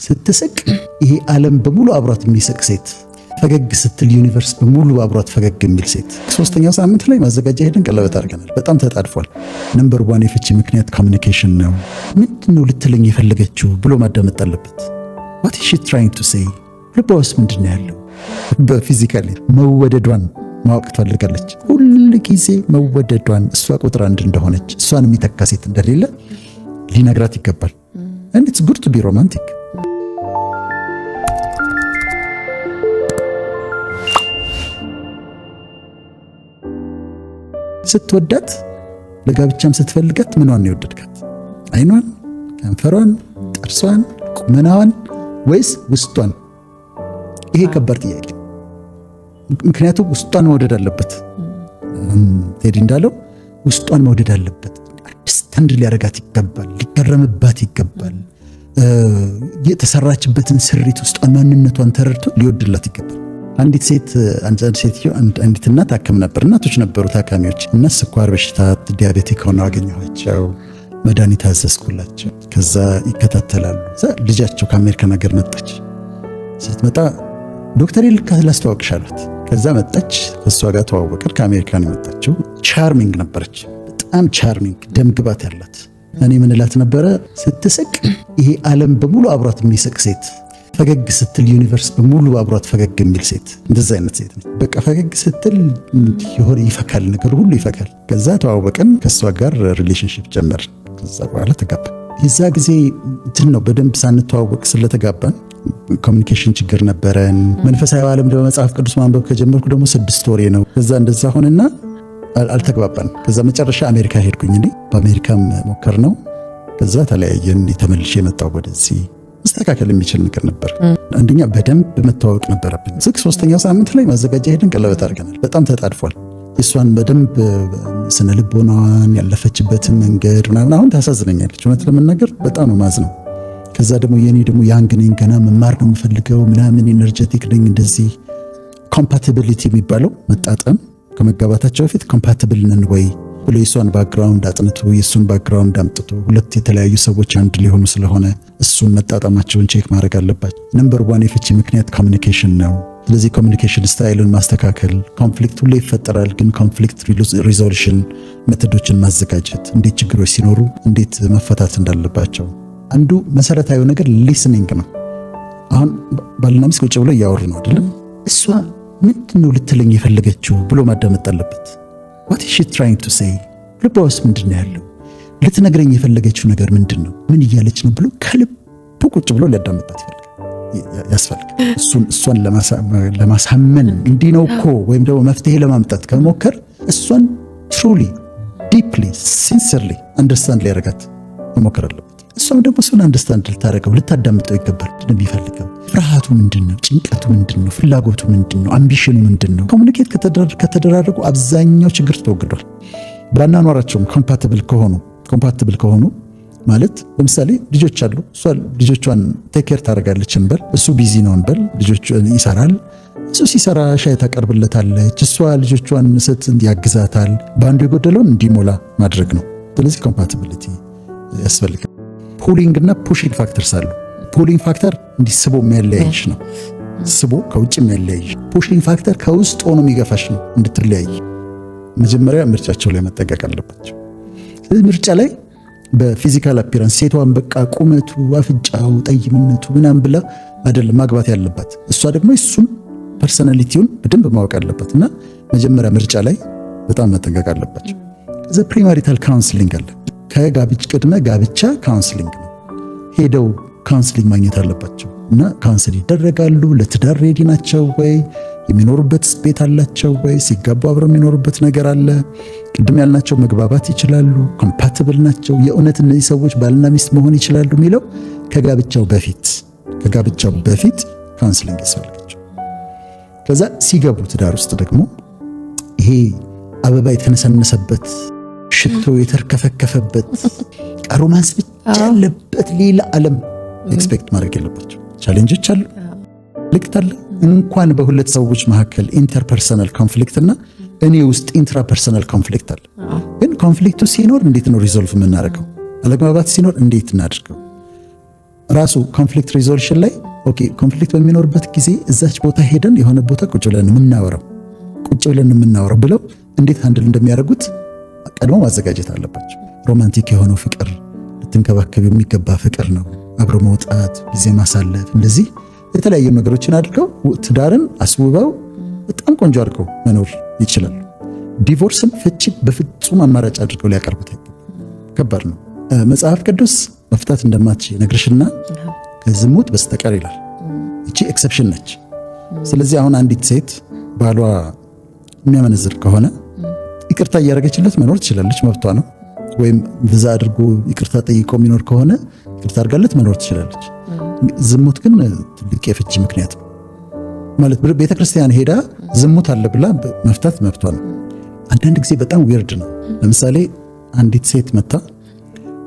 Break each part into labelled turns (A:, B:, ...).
A: ስትስቅ ይሄ ዓለም በሙሉ አብሯት የሚስቅ ሴት፣ ፈገግ ስትል ዩኒቨርስ በሙሉ አብሯት ፈገግ የሚል ሴት። ሶስተኛው ሳምንት ላይ ማዘጋጃ ሄደን ቀለበት አድርገናል። በጣም ተጣድፏል። ነምበር 1 የፍቺ ምክንያት ኮሚኒኬሽን ነው። ምንድነው ልትለኝ የፈለገችው ብሎ ማዳመጥ አለበት። what is she trying to say? ልቧ ውስጥ ምንድነው ያለው? በፊዚካሊ መወደዷን ማወቅ ትፈልጋለች። ሁል ጊዜ መወደዷን፣ እሷ ቁጥር 1 እንደሆነች፣ እሷን የሚተካ ሴት እንደሌለ ሊነግራት ይገባል። and it's good to be romantic. ስትወዳት ለጋብቻም ስትፈልጋት ምኗን ነው የወደድካት? አይኗን፣ ከንፈሯን፣ ጥርሷን፣ ቁመናዋን ወይስ ውስጧን? ይሄ ከባድ ጥያቄ። ምክንያቱም ውስጧን መውደድ አለበት። ቴዲ እንዳለው ውስጧን መውደድ አለበት። አንደርስታንድ ሊያረጋት ይገባል፣ ሊገረምባት ይገባል። የተሰራችበትን ስሪት ውስጧን፣ ማንነቷን ተረድቶ ሊወድላት ይገባል። አንዲት ሴት አንዲት እናት ታከም ነበር። እናቶች ነበሩ ታካሚዎች እና ስኳር በሽታ ዲያቤቲክ ሆነው አገኘኋቸው። መድኃኒት አዘዝኩላቸው። ከዛ ይከታተላሉ። ልጃቸው ከአሜሪካን ሀገር መጣች። ስትመጣ ዶክተር ልካ ላስተዋውቅሽ አሏት። ከዛ መጣች። ከእሷ ጋር ተዋወቅን። ከአሜሪካን የመጣችው ቻርሚንግ ነበረች። በጣም ቻርሚንግ፣ ደም ግባት ያላት። እኔ ምን እላት ነበረ? ስትስቅ ይሄ ዓለም በሙሉ አብሯት የሚስቅ ሴት፣ ፈገግ ስትል ዩኒቨርስ በሙሉ አብሯት ፈገግ የሚል ሴት። እንደዛ አይነት ሴት ነች። በቃ ፈገግ ስትል ይሆን ይፈካል፣ ነገር ሁሉ ይፈካል። ከዛ ተዋወቅን። ከሷ ጋር ሪሌሽንሺፕ ጀመርን። ከዛ በኋላ ተጋባን። የዛ ጊዜ እንትን ነው፣ በደንብ ሳንተዋወቅ ስለተጋባን ኮሚኒኬሽን ችግር ነበረን። መንፈሳዊ ዓለም ደግሞ መጽሐፍ ቅዱስ ማንበብ ከጀመርኩ ደግሞ 6 ወሬ ነው። ከዛ እንደዛ ሆነና አልተግባባን። ከዛ መጨረሻ አሜሪካ ሄድኩኝ። እኔ በአሜሪካም ሞከር ነው። ከዛ ተለያየን። ተመልሼ የመጣው ወደዚህ መስተካከል የሚችል ነገር ነበር። አንደኛ በደንብ መተዋወቅ ነበረብን። 3ኛው ሳምንት ላይ ማዘጋጃ ሄደን ቀለበት አድርገናል። በጣም ተጣድፏል። እሷን በደንብ ስነ ልቦናዋን፣ ያለፈችበትን መንገድ ምናምን አሁን ታሳዝነኛለች። እውነት ለመናገር በጣም ነው ማዝነው። ከዛ ደግሞ የኔ ደግሞ ያንግ ነኝ፣ ገና መማር ነው የምፈልገው ምናምን፣ ኤነርጀቲክ ነኝ። እንደዚህ ኮምፓቲቢሊቲ የሚባለው መጣጣም፣ ከመጋባታቸው በፊት ኮምፓቲብል ነን ወይ ብሎ የሷን ባክግራውንድ አጥንቶ የሱን ባክግራውንድ አምጥቶ ሁለት የተለያዩ ሰዎች አንድ ሊሆኑ ስለሆነ እሱን መጣጣማቸውን ቼክ ማድረግ አለባቸው። ነምበር 1 የፍቺ ምክንያት ኮሚኒኬሽን ነው። ስለዚህ ኮሚኒኬሽን ስታይልን ማስተካከል። ኮንፍሊክት ሁሌ ይፈጠራል፣ ግን ኮንፍሊክት ሪዞሉሽን ሜቶዶችን ማዘጋጀት፣ እንዴት ችግሮች ሲኖሩ እንዴት መፈታት እንዳለባቸው። አንዱ መሰረታዊ ነገር ሊስኒንግ ነው። አሁን ባልና ሚስት ቁጭ ብሎ እያወሩ ነው አይደለም? እሷ ምንድነው ልትለኝ የፈለገችው ብሎ ማዳመጥ አለበት። what is she trying to say? ልቧ ውስጥ ምንድነው ያለው? ልትነግረኝ የፈለገችው ነገር ምንድነው? ምን እያለች ነው ብሎ ከልቡ ቁጭ ብሎ ሊያዳምጣት ያስፈልጋል። እሷን ለማሳመን እንዲህ ነው እኮ ወይም ደግሞ መፍትሄ ለማምጣት ከሞከር እሷን truly deeply sincerely understand ሊያረጋት መሞከር አለበት። እሷም ደግሞ እሱን አንደርስታንድ ልታረገው ልታዳምጠው ይገባል። ምንድነው የሚፈልገው? ፍርሃቱ ምንድነው? ጭንቀቱ ምንድነው? ፍላጎቱ ምንድነው? አምቢሽኑ ምንድነው? ኮሙኒኬት ከተደራረጉ አብዛኛው ችግር ተወግዷል። ባናኗራቸውም ኮምፓቲብል ከሆኑ ማለት ለምሳሌ ልጆች አሉ። እሷ ልጆቿን ቴክ ኬር ታደርጋለች እንበል፣ እሱ ቢዚ ነው እንበል፣ ልጆቹን ይሰራል። እሱ ሲሰራ ሻይ ታቀርብለታለች፣ እሷ ልጆቿን ያግዛታል። በአንዱ የጎደለውን እንዲሞላ ማድረግ ነው። ስለዚህ ኮምፓቲቢሊቲ ያስፈልጋል። ፑሊንግ እና ፑሽንግ ፋክተርስ አሉ። ፑሊንግ ፋክተር እንዲስቦ የሚያለያይሽ ነው፣ ስቦ ከውጭ የሚያለያይሽ። ፑሽንግ ፋክተር ከውስጥ ሆኖ የሚገፋሽ ነው እንድትለያይ። መጀመሪያ ምርጫቸው ላይ መጠንቀቅ አለባቸው። ስለዚህ ምርጫ ላይ በፊዚካል አፒራንስ ሴቷን በቃ ቁመቱ፣ አፍንጫው፣ ጠይምነቱ ምናምን ብላ አይደለም ማግባት ያለባት። እሷ ደግሞ እሱን ፐርሰናሊቲውን በደንብ ማወቅ አለባት እና መጀመሪያ ምርጫ ላይ በጣም መጠንቀቅ አለባቸው። ከዛ ፕሪማሪታል ካውንስሊንግ አለ። ከጋብቻ ቅድመ ጋብቻ ካውንስሊንግ ነው። ሄደው ካውንስሊንግ ማግኘት አለባቸው እና ካውንስል ይደረጋሉ። ለትዳር ሬዲ ናቸው ወይ? የሚኖሩበት ቤት አላቸው ወይ? ሲጋቡ አብረው የሚኖሩበት ነገር አለ? ቅድም ያልናቸው መግባባት ይችላሉ? ኮምፓቲብል ናቸው? የእውነት እነዚህ ሰዎች ባልና ሚስት መሆን ይችላሉ የሚለው ከጋብቻው በፊት ካውንስሊንግ ያስፈልጋቸው። ከዛ ሲገቡ ትዳር ውስጥ ደግሞ ይሄ አበባ የተነሰነሰበት ሽቶ የተርከፈከፈበት ሮማንስ ብቻ ያለበት ሌላ ዓለም ኤክስፔክት ማድረግ የለባቸው። ቻሌንጆች አሉ፣ ኮንፍሊክት አለ። እንኳን በሁለት ሰዎች መካከል ኢንተርፐርሰናል ኮንፍሊክት እና እኔ ውስጥ ኢንትራፐርሰናል ኮንፍሊክት አለ። ግን ኮንፍሊክቱ ሲኖር እንዴት ነው ሪዞልቭ የምናደርገው? አለመግባባት ሲኖር እንዴት እናድርገው? ራሱ ኮንፍሊክት ሪዞሉሽን ላይ ኦኬ ኮንፍሊክት በሚኖርበት ጊዜ እዛች ቦታ ሄደን የሆነ ቦታ ቁጭ ብለን የምናወራው ብለው እንዴት ሃንድል እንደሚያደርጉት ቀድሞ ማዘጋጀት አለባቸው። ሮማንቲክ የሆነው ፍቅር ልትንከባከብ የሚገባ ፍቅር ነው። አብሮ መውጣት፣ ጊዜ ማሳለፍ፣ እንደዚህ የተለያዩ ነገሮችን አድርገው ትዳርን አስውበው በጣም ቆንጆ አድርገው መኖር ይችላሉ። ዲቮርስን ፍቺ በፍጹም አማራጭ አድርገው ሊያቀርቡት አይገባም። ከባድ ነው። መጽሐፍ ቅዱስ መፍታት እንደማትችል ነግርሽና ከዝሙት በስተቀር ይላል። እቺ ኤክሰፕሽን ነች። ስለዚህ አሁን አንዲት ሴት ባሏ የሚያመነዝር ከሆነ ይቅርታ እያደረገችለት መኖር ትችላለች፣ መብቷ ነው። ወይም ብዛ አድርጎ ይቅርታ ጠይቆ የሚኖር ከሆነ ይቅርታ አድርጋለት መኖር ትችላለች። ዝሙት ግን ትልቅ የፍቺ ምክንያት ነው ማለት ቤተክርስቲያን ሄዳ ዝሙት አለ ብላ መፍታት መብቷ ነው። አንዳንድ ጊዜ በጣም ዊርድ ነው። ለምሳሌ አንዲት ሴት መታ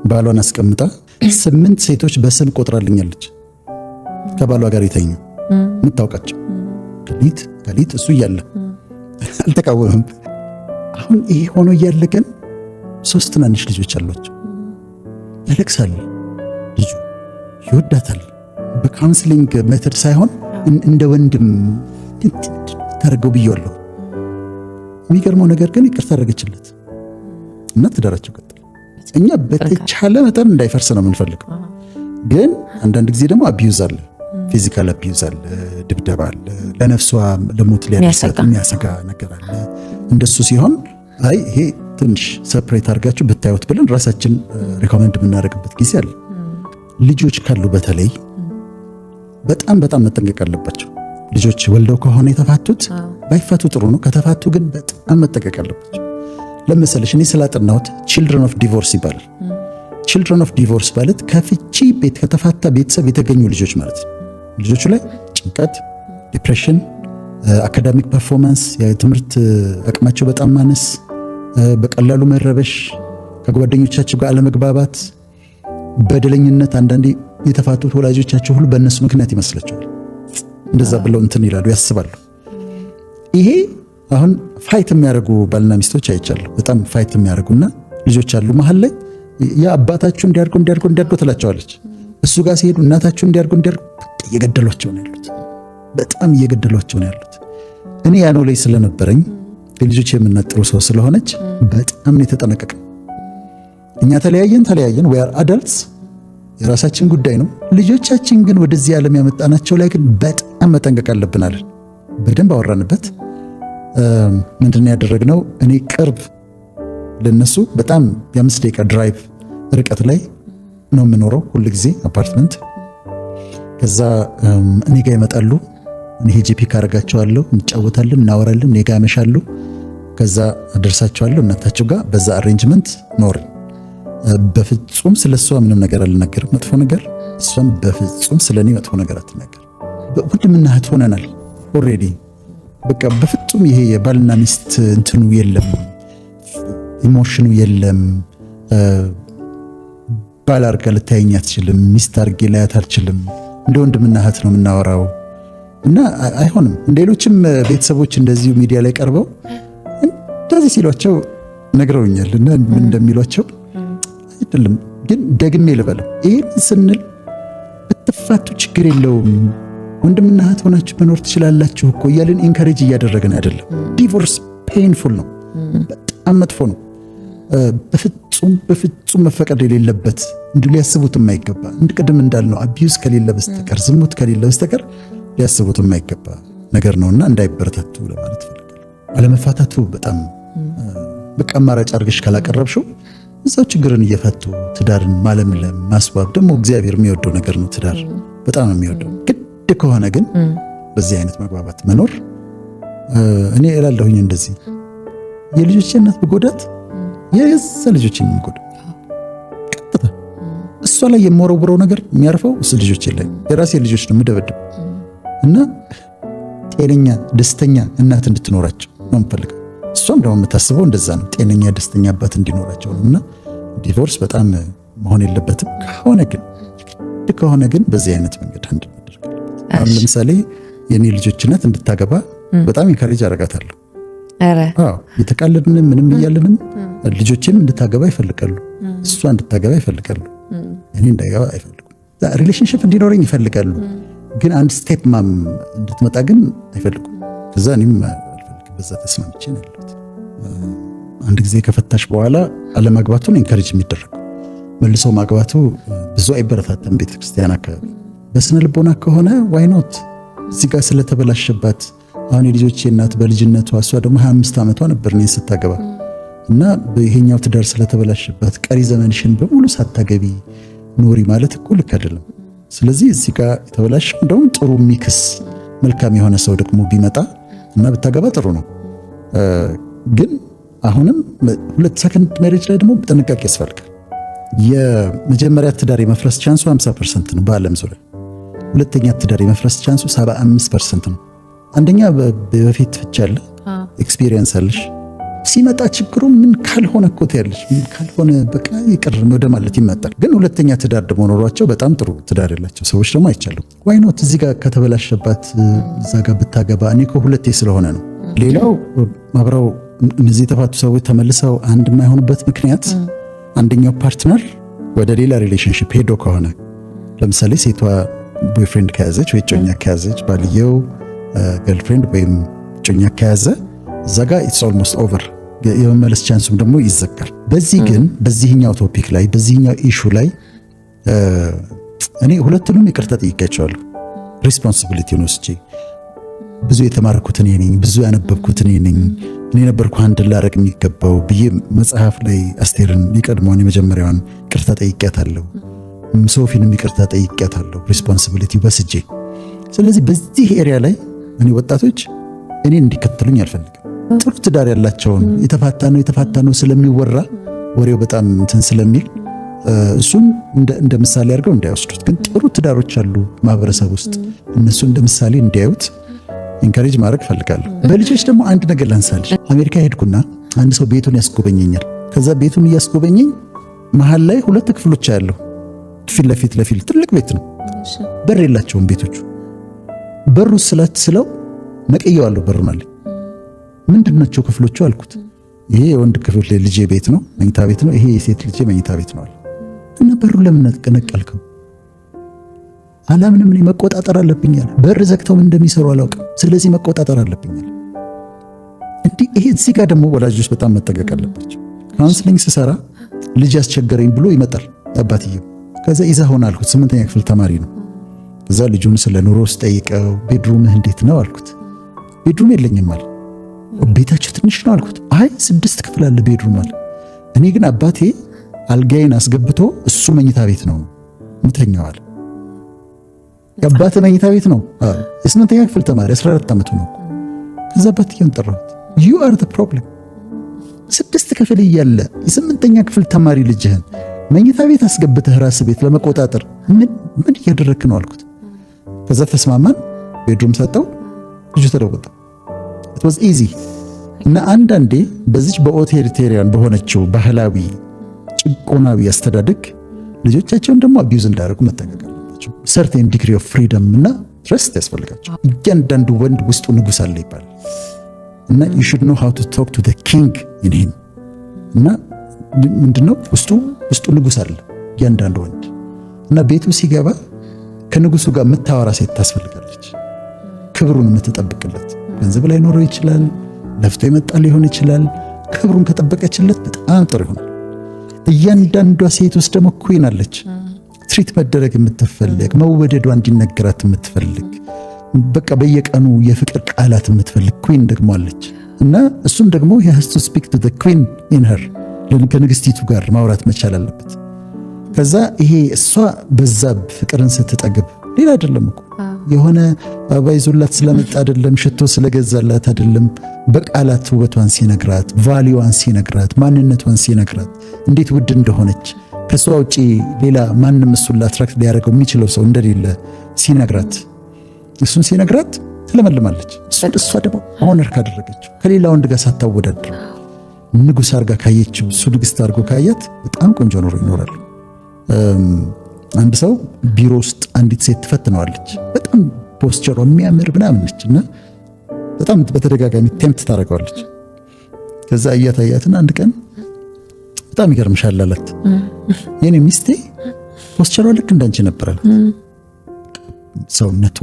A: ባሏን አስቀምጣ 8 ሴቶች በስም ቆጥራልኛለች ከባሏ ጋር የተኙ የምታውቃቸው ከሊት እሱ እያለ አልተቃወምም። አሁን ይሄ ሆኖ እያለ ግን 3 ትናንሽ ልጆች አሏቸው። ያለቅሳል፣ ልጁ ይወዳታል። በካውንስሊንግ ሜተድ ሳይሆን እንደ ወንድም ታረገው ብየዋለሁ። የሚገርመው ነገር ግን ይቅርታ አደረገችለት እና ትዳራቸው ቀጥል። እኛ በተቻለ መጠን እንዳይፈርስ ነው የምንፈልገው። ግን አንዳንድ ጊዜ ደግሞ አቢዩዝ አለ፣ ፊዚካል አቢዩዝ አለ፣ ድብደባ አለ፣ ለነፍሷ ለሞት ሊያደርሳት የሚያሰጋ ነገር አለ። እንደሱ ሲሆን አይ ይሄ ትንሽ ሰፕሬት አድርጋችሁ ብታዩት ብለን ራሳችን ሪኮመንድ የምናደርግበት ጊዜ አለ። ልጆች ካሉ በተለይ በጣም መጠንቀቅ አለባቸው። ልጆች ወልደው ከሆነ የተፋቱት ባይፋቱ ጥሩ ነው። ከተፋቱ ግን በጣም መጠንቀቅ አለባቸው። ለምሳሌ እኔ ስላጠናሁት ቺልድረን ኦፍ ዲቮርስ ይባላል። ቺልድረን ኦፍ ዲቮርስ ማለት ከፍቺ ከተፋታ ቤተሰብ የተገኙ ልጆች ማለት ነው። ልጆቹ ላይ ጭንቀት፣ ዲፕሬሽን፣ አካዳሚክ ፐርፎርማንስ፣ የትምህርት አቅማቸው በጣም ማነስ፣ በቀላሉ መረበሽ፣ ከጓደኞቻቸው ጋር አለመግባባት፣ በደለኝነት፣ አንዳንዴ የተፋቱት ወላጆቻቸው ሁሉ በእነሱ ምክንያት ይመስላቸዋል። እንደዛ ብለው እንትን ይላሉ፣ ያስባሉ። ይሄ አሁን ፋይት የሚያደርጉ ባልና ሚስቶች አይቻለሁ። በጣም ፋይት የሚያደርጉና ልጆች አሉ መሀል ላይ ያ አባታችሁ እንዲያርጉ ትላቸዋለች። እሱ ጋር ሲሄዱ እናታችሁ እንዲያርጉ እየገደሏቸው ነው ያሉት። በጣም እየገደሏቸው ነው ያሉት። እኔ ያነው ላይ ስለነበረኝ ልጆች የምናጥሩ ሰው ስለሆነች በጣም ነው የተጠነቀቀው። እኛ ተለያየን we are adults፣ የራሳችን ጉዳይ ነው። ልጆቻችን ግን ወደዚህ ዓለም ያመጣናቸው ላይ ግን በጣም መጠንቀቅ አለብን አለን። በደንብ አወራንበት። ምንድነው ያደረግነው? እኔ ቅርብ ለነሱ በጣም የ5 ደቂቃ ድራይቭ ርቀት ላይ ነው የምኖረው ሁሉ ጊዜ አፓርትመንት። ከዛ እኔ ጋር ይመጣሉ። እኔ ሄጄ ፒክ አደርጋቸዋለሁ፣ እንጫወታለን፣ እናወራለን፣ እኔ ጋር ያመሻሉ። ከዛ አደርሳቸዋለሁ እናታቸው ጋር። በዛ አሬንጅመንት ኖርን። በፍጹም ስለሷ ምንም ነገር አልናገርም መጥፎ ነገር፣ እሷም በፍጹም ስለኔ መጥፎ ነገር አትናገር። ወንድምና እህት ሆነናል ኦልሬዲ። በቃ በፍጹም ይሄ የባልና ሚስት እንትኑ የለም፣ ኢሞሽኑ የለም። ባል አድርጋ ልታየኝ አትችልም፣ ሚስት አድርጌ ላያት አልችልም። እንደ ወንድምና እህት ነው የምናወራው እና አይሆንም። ሌሎችም ቤተሰቦች እንደዚሁ ሚዲያ ላይ ቀርበው እንደዚህ ሲሏቸው ነግረውኛል እና ምን እንደሚሏቸው አይደለም። ግን ደግሜ ልበለው፣ ይሄን ስንል ብትፋቱ ችግር የለውም ወንድምና እህት ሆናችሁ መኖር ትችላላችሁ እኮ እያልን ኢንካሬጅ እያደረግን አይደለም። ዲቮርስ ፔንፉል ነው፣ በጣም መጥፎ ነው። በፍጹም መፈቀድ የሌለበት እንዲሁ ሊያስቡት የማይገባ ቅድም እንዳልነው አቢዩዝ ከሌለ በስተቀር ዝሙት ከሌለ በስተቀር ሊያስቡት የማይገባ ነገር ነውና እንዳይበረታቱ ለማለት ፈልጋለሁ። አለመፋታቱ በጣም በቃ አማራጭ አድርገሽ ካላቀረብሽው እዛው ችግርን እየፈቱ ትዳርን ማለምለም ማስዋብ ደግሞ እግዚአብሔር የሚወደው ነገር ነው። ትዳር በጣም የሚወደው ግድ ከሆነ ግን በዚህ አይነት መግባባት መኖር እኔ እላለሁኝ እንደዚህ የልጆች እናት በጎዳት የዛ ልጆችን የሚጎዳ ቀጥታ እሷ ላይ የምወረውረው ነገር የሚያርፈው እሱ ልጆች ላይ የራሴ ልጆች ነው የምደበድብ እና ጤነኛ ደስተኛ እናት እንድትኖራቸው ነው የምፈልገው። እሷም ደግሞ የምታስበው እንደዛ ነው፣ ጤነኛ ደስተኛ አባት እንዲኖራቸው ነው። እና ዲቮርስ በጣም መሆን የለበትም። ከሆነ ግን በዚህ አይነት መንገድ አንድ ማድረግ አለበት። አሁን ለምሳሌ የኔ ልጆች እናት እንድታገባ በጣም ኢንካሬጅ አደርጋታለሁ። የተቃለድንም ምንም እያለንም ልጆችም እንድታገባ ይፈልጋሉ፣ እሷ እንድታገባ ይፈልጋሉ፣ እኔ እንዳገባ አይፈልጉም። ሪሌሽንሺፕ እንዲኖረኝ ይፈልጋሉ፣ ግን አንድ ስቴፕ ማም እንድትመጣ ግን አይፈልጉም። ከዛ እኔም አልፈልግም፣ በዛ ተስማምቼ ነው ያለሁት። አንድ ጊዜ ከፈታሽ በኋላ አለማግባቱን ኢንካሬጅ የሚደረገው መልሶ ማግባቱ ብዙ አይበረታተም ቤተክርስቲያን አካባቢ። በስነ ልቦና ከሆነ ዋይ ኖት? እዚህ ጋር ስለተበላሸባት አሁን የልጆቼ እናት በልጅነቷ እሷ ደግሞ 25 ዓመቷ ነበር እኔን ስታገባ እና ይሄኛው ትዳር ስለተበላሸባት ቀሪ ዘመንሽን በሙሉ ሳታገቢ ኖሪ ማለት እኮ ልክ አይደለም። ስለዚህ እዚህ ጋር የተበላሸው እንደውም ጥሩ ሚክስ መልካም የሆነ ሰው ደግሞ ቢመጣ እና ብታገባ ጥሩ ነው። ግን አሁንም ሁለት ሰከንድ ሜሬጅ ላይ ደግሞ ጥንቃቄ ያስፈልጋል። የመጀመሪያ ትዳር የመፍረስ ቻንሱ 50% ነው በዓለም ዙሪያ። ሁለተኛ ትዳር የመፍረስ ቻንሱ 75% ነው። አንደኛ በፊት ፍቻ አለ፣ ኤክስፒሪየንስ አለሽ። ሲመጣ ችግሩ ምን ካልሆነ እኮ ትያለሽ፣ ምን ካልሆነ በቃ ይቅር ወደ ማለት ይመጣል። ግን ሁለተኛ ትዳር ደግሞ ኖሯቸው በጣም ጥሩ ትዳር ያላቸው ሰዎች ደግሞ አይቻለሁ። ዋይ ኖት እዚህ ጋር ከተበላሸባት እዛ ጋር ብታገባ። እኔ እኮ ሁለቴ ስለሆነ ነው። ሌላው አብረው እነዚህ የተፋቱ ሰዎች ተመልሰው አንድ የማይሆኑበት ምክንያት አንደኛው ፓርትነር ወደ ሌላ ሪሌሽንሺፕ ሄዶ ከሆነ ለምሳሌ ሴቷ ቦይፍሬንድ ከያዘች ወይ ጮኛ ከያዘች ባልየው ገርልፍሬንድ ወይም ጮኛ ከያዘ እዛ ጋር ኢትስ ኦልሞስት ኦቨር የመመለስ ቻንሱም ደግሞ ይዘጋል። በዚህ ግን በዚህኛው ቶፒክ ላይ በዚህኛው ኢሹ ላይ እኔ ሁለቱንም ይቅርታ ጠይቄያቸዋለሁ። ሪስፖንሲቢሊቲውን ወስጄ ብዙ የተማርኩት እኔ ነኝ፣ ብዙ ያነበብኩት እኔ ነኝ፣ እኔ ነበርኩ አንድ ላረግ የሚገባው ብዬ መጽሐፍ ላይ አስቴርን የቀድሞውን የመጀመሪያዋን ይቅርታ ጠይቄያታለሁ። ሶፊንም ይቅርታ ጠይቄያታለሁ ሪስፖንሲቢሊቲ ወስጄ። ስለዚህ በዚህ ኤሪያ ላይ እኔ ወጣቶች እኔን እንዲከተሉኝ አልፈልግም። ጥሩ ትዳር ያላቸውን የተፋታ ነው ስለሚወራ ወሬው በጣም እንትን ስለሚል እሱን እንደ ምሳሌ አድርገው እንዳይወስዱት። ግን ጥሩ ትዳሮች አሉ ማህበረሰብ ውስጥ፣ እነሱ እንደ ምሳሌ እንዲያዩት ኢንካሬጅ ማድረግ ፈልጋለሁ። በልጆች ደግሞ አንድ ነገር ላንሳልሽ። አሜሪካ ሄድኩና አንድ ሰው ቤቱን ያስጎበኘኛል። ከዛ ቤቱን እያስጎበኘኝ መሀል ላይ ሁለት ክፍሎች ያለው ፊት ለፊት ትልቅ ቤት ነው። በር የላቸውም ቤቶቹ። በሩ ስለው ነቀየዋለሁ በሩን አለኝ። ምንድናቸው ክፍሎቹ አልኩት። ይሄ የወንድ ክፍል ልጄ ቤት ነው መኝታ ቤት ነው፣ ይሄ የሴት ልጄ መኝታ ቤት ነው አለ። እና በሩ ለምን ነቀልከው? አላምንም፣ እኔ መቆጣጠር አለብኛል። በር ዘግተው ምን እንደሚሰሩ አላውቅም፣ ስለዚህ መቆጣጠር አለብኛል። እንዲህ ይሄ እዚህ ጋር ደግሞ ወላጆች በጣም መጠንቀቅ አለባቸው። ካውንስሊንግ ስሰራ ልጅ አስቸገረኝ ብሎ ይመጣል አባትየው። ከዛ ይዛ ሆነ አልኩት፣ 8ኛ ክፍል ተማሪ ነው። ከዛ ልጁን ስለ ኑሮ ስጠይቀው ቤድሩምህ እንዴት ነው አልኩት። ቤድሩም የለኝም አለ። ቤታችሁ ትንሽ ነው አልኩት። አይ 6 ክፍል አለ ቤድሩም አለ። እኔ ግን አባቴ አልጋዬን አስገብቶ እሱ መኝታ ቤት ነው ምተኛው አለ። የአባቴ መኝታ ቤት ነው። የ8ኛ ክፍል ተማሪ 14 ዓመቱ ነው። ከዛ አባትየውን ጠራሁት። you are the problem 6 ክፍል እያለ የ8ኛ ክፍል ተማሪ ልጅህን መኝታ ቤት አስገብተህ ራስ ቤት ለመቆጣጠር ምን እያደረክ ነው አልኩት። ከዛ ተስማማን። ቤድሩም ሰጠው። ልጁ ተለወጠ። it was easy። እና አንዳንዴ በዚች በኦቶሪቴሪያን በሆነችው ባህላዊ ጭቆናዊ አስተዳደግ ልጆቻቸውን ደግሞ አቢዩዝ እንዳያደርጉ መጠንቀቅ አለባቸው። ሰርቴን ዲግሪ ኦፍ ፍሪደም እና ትረስት ያስፈልጋቸው። እያንዳንዱ ወንድ ውስጡ ንጉስ አለ ይባላል እና you should know how to talk to the king in him። እና ምንድነው ውስጡ ንጉስ አለ እያንዳንዱ ወንድ። እና ቤቱ ሲገባ ከንጉሱ ጋር የምታወራ ሴት ታስፈልጋለች፣ ክብሩን የምትጠብቅለት። ገንዘብ ላይ ኖረው ይችላል፣ ለፍቶ የመጣ ሊሆን ይችላል። ክብሩን ከጠበቀችለት በጣም ጥሩ ይሆናል። እያንዳንዷ ሴት ውስጥ ደግሞ ኩዊን አለች፣ ትሪት መደረግ የምትፈልግ፣ መወደዷ እንዲነገራት የምትፈልግ፣ በቃ በየቀኑ የፍቅር ቃላት የምትፈልግ ኩዊን ደግሞ አለች። እና እሱም ደግሞ he has to speak to the queen in her፣ ከንግስቲቱ ጋር ማውራት መቻል አለበት። ከዛ ይሄ እሷ በዛ ፍቅርን ስትጠግብ ሌላ አይደለም እኮ የሆነ አበባ ይዞላት ስለመጣ አይደለም፣ ሽቶ ስለገዛላት አይደለም፣ በቃላት ውበቷን ሲነግራት፣ ቫሊዋን ሲነግራት፣ ማንነቷን ሲነግራት፣ እንዴት ውድ እንደሆነች ከሷ ውጪ ሌላ ማንም እሱን ላትራክት ሊያደርገው የሚችለው ሰው እንደሌለ ሲነግራት፣ እሱን ሲነግራት ትለመልማለች። እሷ ደግሞ ሆነር ካደረገችው ከሌላ ወንድ ጋር ሳታወዳድር ንጉስ አርጋ ካየችው እሱ ንግስት አርጎ ካያት በጣም ቆንጆ ኑሮ ይኖራል። አንድ ሰው ቢሮ ውስጥ አንዲት ሴት ትፈትነዋለች። በጣም ፖስቸሯ የሚያምር ምናምን ነች እና በጣም በተደጋጋሚ ቴምፕት ታደርገዋለች። ከዛ አያትና አንድ ቀን በጣም ይገርምሻል አላት። የኔ ሚስቴ ፖስቸሯ ልክ እንዳንቺ ነበር አላት። ሰውነቷ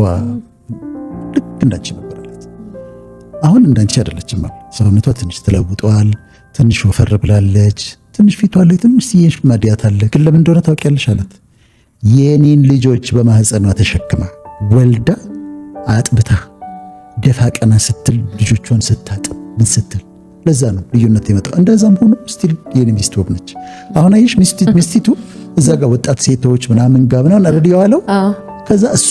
A: ልክ እንዳንቺ ነበር አላት። አሁን እንዳንቺ አይደለችም ማለት ሰውነቷ ትንሽ ተለውጧል፣ ትንሽ ወፈር ብላለች፣ ትንሽ ፊቷ ላይ ትንሽ ማዲያት አለ። ግን ለምን እንደሆነ ታውቂያለሽ አላት። የኔን ልጆች በማህፀኗ ተሸክማ ወልዳ አጥብታ ደፋ ቀና ስትል ልጆቿን ስታጥብ ምን ስትል ለዛ ነው ልዩነት የመጣው። እንደዛም ሆኖ ስቲል የኔ ሚስት ውብ ነች። አሁን አየሽ ሚስቲቱ እዛ ጋር ወጣት ሴቶች ምናምን ጋር ምናምን አረድ የዋለው ከዛ እሷ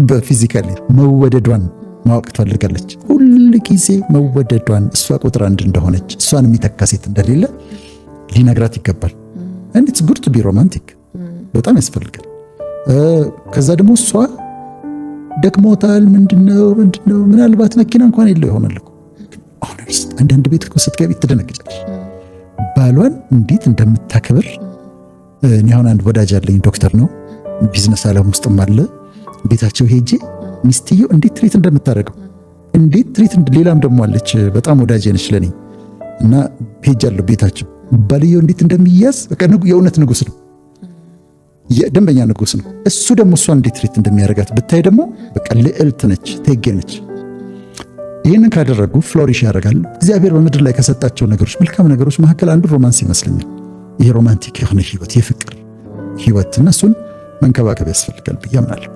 A: በፊዚካሊ መወደዷን ማወቅ ትፈልጋለች። ሁል ጊዜ መወደዷን እሷ ቁጥር አንድ እንደሆነች እሷን የሚተካ ሴት እንደሌለ ሊነግራት ይገባል። and it's good to be romantic በጣም ያስፈልጋል። ከዛ ደግሞ እሷ ደክሞታል ምንድነው ምናልባት መኪና እንኳን የለው ይሆናል እኮ አንዳንድ ቤት እኮ ስትገቢ ትደነግጫለሽ። ባሏን እንዴት እንደምታከብር እኔ አሁን አንድ ወዳጅ አለኝ ዶክተር ነው ቢዝነስ ዓለም ውስጥም አለ። ቤታቸው ሄጄ ሚስትየው እንዴት ትሪት እንደምታደርገው እንዴት ትሪት ሌላም ደግሞ አለች በጣም ወዳጅ ነች ለኔ እና ሄጃለሁ ቤታቸው ባልየው እንዴት እንደሚያዝ በቃ የእውነት ንጉስ ነው የደንበኛ ንጉስ ነው። እሱ ደግሞ እሷ እንዴት ትሪት እንደሚያደርጋት ብታይ ደግሞ በቃ ልዕልት ነች ተገኘ ነች። ይህንን ካደረጉ ፍሎሪሽ ያደርጋል። እግዚአብሔር በምድር ላይ ከሰጣቸው ነገሮች መልካም ነገሮች መካከል አንዱ ሮማንስ ይመስለኛል። ይሄ ሮማንቲክ የሆነ ህይወት የፍቅር ህይወት እነሱን መንከባከብ ያስፈልጋል ብዬ አምናለሁ።